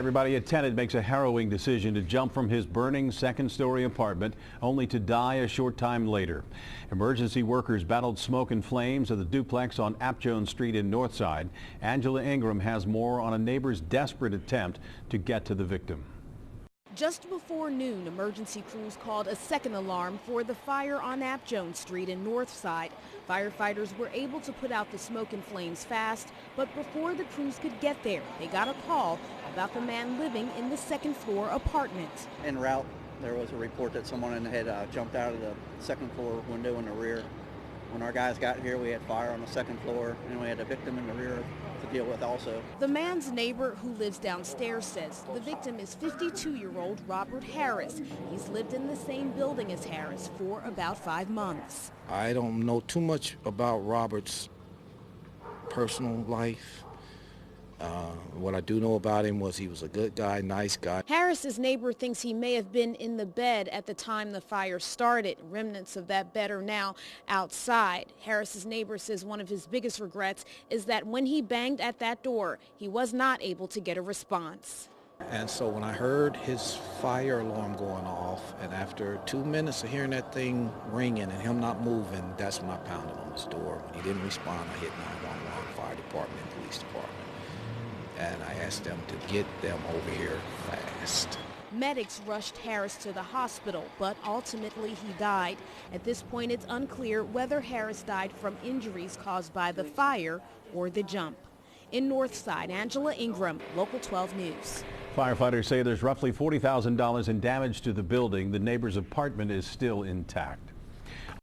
Everybody, a tenant makes a harrowing decision to jump from his burning second-story apartment only to die a short time later. Emergency workers battled smoke and flames at the duplex on Apjohn Street in Northside. Angela Ingram has more on a neighbor's desperate attempt to get to the victim. Just before noon, emergency crews called a second alarm for the fire on Apjohn Street in Northside. Firefighters were able to put out the smoke and flames fast, but before the crews could get there, they got a call about the man living in the second floor apartment. En route, there was a report that someone had jumped out of the second floor window in the rear. When our guys got here, we had fire on the second floor, and we had a victim in the rear to deal with also. The man's neighbor who lives downstairs says the victim is 52-year-old Robert Harris. He's lived in the same building as Harris for about 5 months. I don't know too much about Robert's personal life. What I do know about him was he was a good guy, nice guy. Harris's neighbor thinks he may have been in the bed at the time the fire started. Remnants of that bed are now outside. Harris's neighbor says one of his biggest regrets is that when he banged at that door, he was not able to get a response. And so when I heard his fire alarm going off, and after 2 minutes of hearing that thing ringing and him not moving, that's when I pounded on his door. When he didn't respond, I hit 911, fire department, and police department. And I asked them to get them over here fast. Medics rushed Harris to the hospital, but ultimately he died. At this point, it's unclear whether Harris died from injuries caused by the fire or the jump. In Northside, Angela Ingram, Local 12 News. Firefighters say there's roughly $40,000 in damage to the building. The neighbor's apartment is still intact.